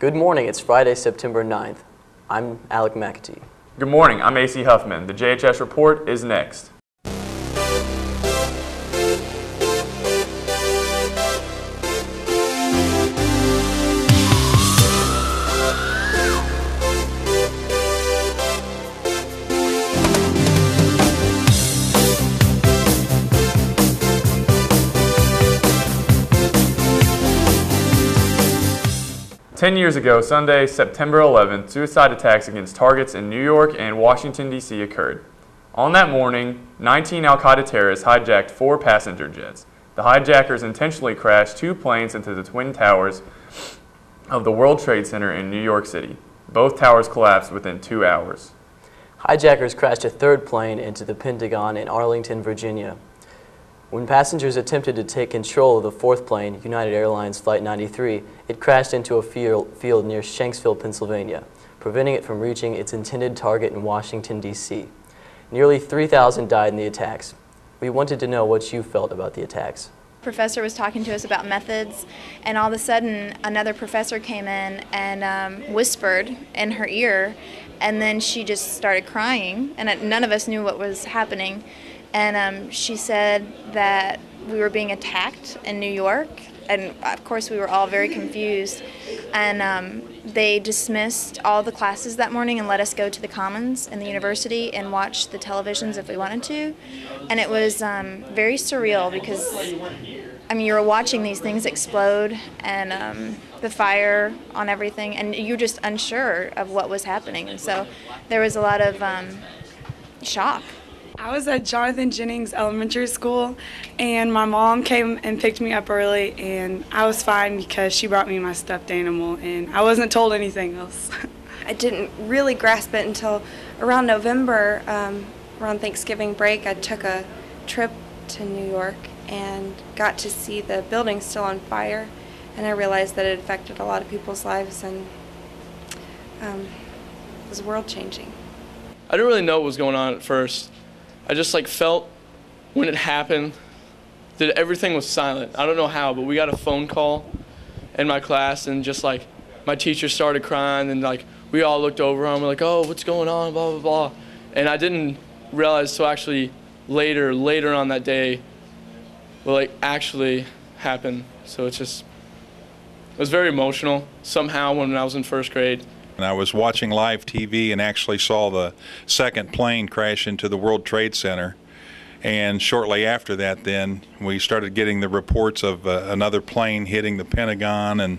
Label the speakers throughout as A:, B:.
A: Good morning, it's Friday, September 9th. I'm Alec McAtee.
B: Good morning, I'm AC Huffman. The JHS Report is next. Ten years ago, Sunday, September 11th, suicide attacks against targets in New York and Washington, D.C. occurred. On that morning, 19 al-Qaeda terrorists hijacked 4 passenger jets. The hijackers intentionally crashed 2 planes into the twin towers of the World Trade Center in New York City. Both towers collapsed within 2 hours.
A: Hijackers crashed a 3rd plane into the Pentagon in Arlington, Virginia. When passengers attempted to take control of the 4th plane, United Airlines Flight 93, it crashed into a field near Shanksville, Pennsylvania, preventing it from reaching its intended target in Washington, D.C. Nearly 3,000 died in the attacks. We wanted to know what you felt about the attacks.
C: The professor was talking to us about methods, and all of a sudden another professor came in and whispered in her ear, and then she just started crying, and none of us knew what was happening. And she said that we were being attacked in New York, and of course we were all very confused. And they dismissed all the classes that morning and let us go to the Commons in the university and watch the televisions if we wanted to. And it was very surreal because, I mean, you were watching these things explode and the fire on everything, and you're just unsure of what was happening. And so there was a lot of shock.
D: I was at Jonathan Jennings Elementary School, and my mom came and picked me up early, and I was fine because she brought me my stuffed animal, and I wasn't told anything else.
E: I didn't really grasp it until around November, around Thanksgiving break. I took a trip to New York and got to see the building still on fire, and I realized that it affected a lot of people's lives, and it was world-changing.
F: I didn't really know what was going on at first. I just felt when it happened that everything was silent. I don't know how, but we got a phone call in my class, and just my teacher started crying, and we all looked over and we're like, oh, what's going on, blah, blah, blah. And I didn't realize till actually later on that day what actually happened. So it was very emotional somehow when I was in 1st grade.
G: And I was watching live TV and actually saw the 2nd plane crash into the World Trade Center. And shortly after that, then we started getting the reports of another plane hitting the Pentagon and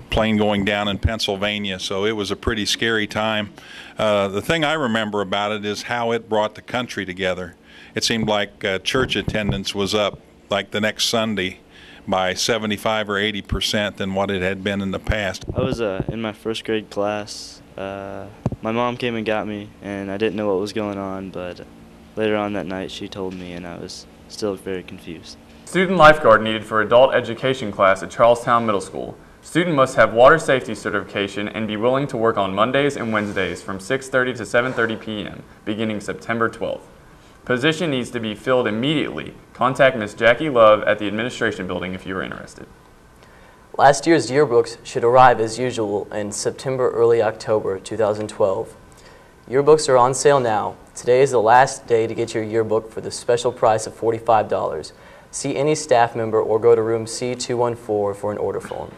G: plane going down in Pennsylvania. So it was a pretty scary time. The thing I remember about it is how it brought the country together. It seemed like church attendance was up the next Sunday by 75 or 80% than what it had been in the past.
H: I was in my 1st grade class. My mom came and got me, and I didn't know what was going on, but later on that night she told me, and I was still very confused. Student
B: lifeguard needed for adult education class at Charlestown Middle School. Student must have water safety certification and be willing to work on Mondays and Wednesdays from 6:30 to 7:30 p.m. beginning September 12th. Position needs to be filled immediately. Contact Ms. Jackie Love at the administration building if you are interested.
A: Last year's yearbooks should arrive as usual in September, early October 2012. Yearbooks are on sale now. Today is the last day to get your yearbook for the special price of $45. See any staff member or go to room C214 for an order form.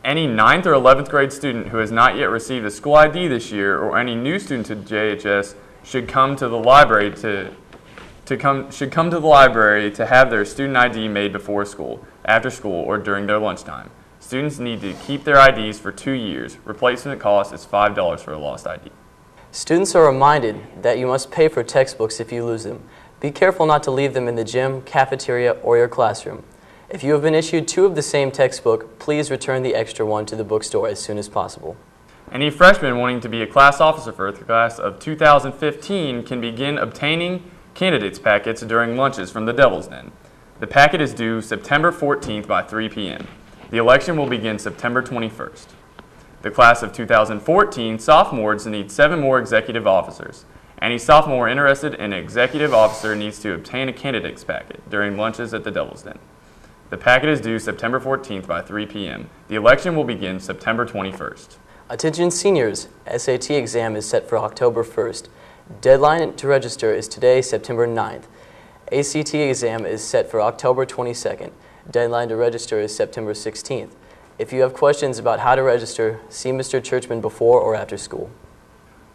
B: Any 9th or 11th grade student who has not yet received a school ID this year, or any new student to JHS, should come to the library to have their student ID made before school, after school, or during their lunchtime. Students need to keep their IDs for 2 years. Replacement cost is $5 for a lost ID.
A: Students are reminded that you must pay for textbooks if you lose them. Be careful not to leave them in the gym, cafeteria, or your classroom. If you have been issued 2 of the same textbook, please return the extra one to the bookstore as soon as possible.
B: Any freshmen wanting to be a class officer for the class of 2015 can begin obtaining candidates packets during lunches from the Devil's Den. The packet is due September 14th by 3 p.m. The election will begin September 21st. The class of 2014 sophomores need 7 more executive officers. Any sophomore interested in an executive officer needs to obtain a candidates packet during lunches at the Devil's Den. The packet is due September 14th by 3 p.m. The election will begin September 21st.
A: Attention seniors, SAT exam is set for October 1st. Deadline to register is today, September 9th. ACT exam is set for October 22nd. Deadline to register is September 16th. If you have questions about how to register, see Mr. Churchman before or after school.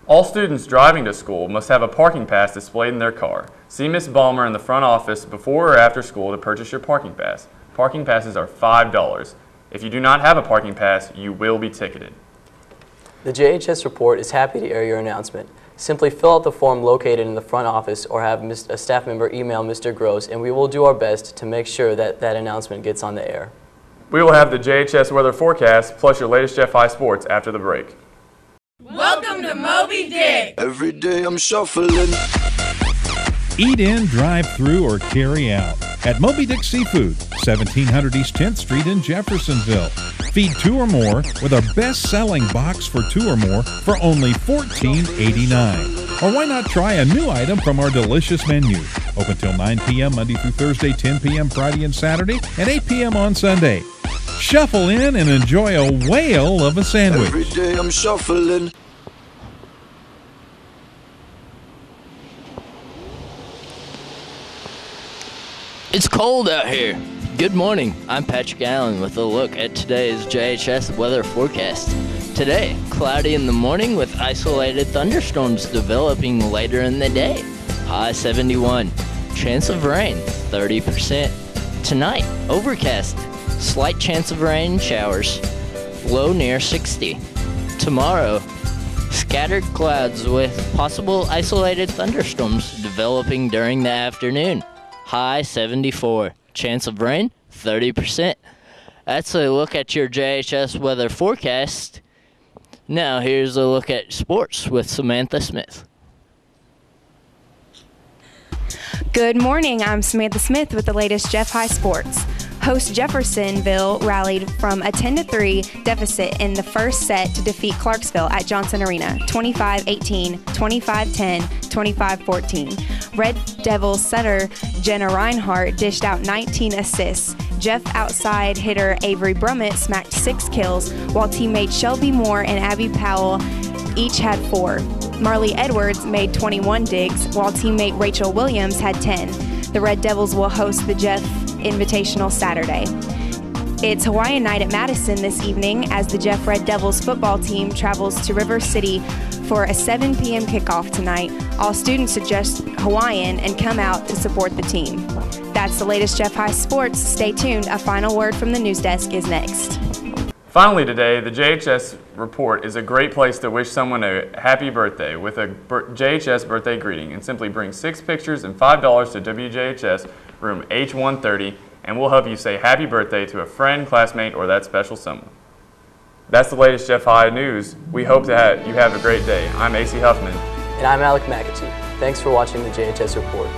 B: All students driving to school must have a parking pass displayed in their car. See Ms. Balmer in the front office before or after school to purchase your parking pass. Parking passes are $5. If you do not have a parking pass, you will be ticketed.
A: The JHS Report is happy to air your announcement. Simply fill out the form located in the front office or have a staff member email Mr. Gross, and we will do our best to make sure that that announcement gets on the air.
B: We will have the JHS weather forecast plus your latest Jeff High sports after the break.
I: Welcome to Moby Dick.
J: Every day I'm shuffling.
K: Eat in, drive through, or carry out at Moby Dick Seafood, 1700 East 10th Street in Jeffersonville. Feed 2 or more with our best-selling box for 2 or more for only $14.89. Or why not try a new item from our delicious menu? Open till 9 p.m. Monday through Thursday, 10 p.m. Friday and Saturday, and 8 p.m. on Sunday. Shuffle in and enjoy a whale of a sandwich.
J: Every day I'm shuffling.
L: It's cold out here. Good morning. I'm Patrick Allen with a look at today's JHS weather forecast. Today, cloudy in the morning with isolated thunderstorms developing later in the day. High 71. Chance of rain, 30%. Tonight, overcast. Slight chance of rain and showers. Low near 60. Tomorrow, scattered clouds with possible isolated thunderstorms developing during the afternoon. High 74. Chance of rain, 30%. That's a look at your JHS weather forecast. Now here's a look at sports with Samantha Smith.
M: Good morning, I'm Samantha Smith with the latest Jeff High Sports. Host Jeffersonville rallied from a 10-3 deficit in the first set to defeat Clarksville at Johnson Arena, 25-18, 25-10, 25-14. Red Devils setter Jenna Reinhardt dished out 19 assists. Jeff outside hitter Avery Brummett smacked 6 kills, while teammates Shelby Moore and Abby Powell each had 4. Marley Edwards made 21 digs, while teammate Rachel Williams had 10. The Red Devils will host the Jeff Invitational Saturday. It's Hawaiian night at Madison this evening as the Jeff Red Devils football team travels to River City for a 7 p.m. kickoff tonight. All students suggest Hawaiian and come out to support the team. That's the latest Jeff High Sports. Stay tuned. A final word from the news desk is next.
B: Finally today, the JHS Report is a great place to wish someone a happy birthday with a JHS birthday greeting, and simply bring 6 pictures and $5 to WJHS room H130, and we'll help you say happy birthday to a friend, classmate, or that special someone. That's the latest Jeff High news. We hope that you have a great day. I'm AC Huffman.
A: And I'm Alec McAtee. Thanks for watching the JHS Report.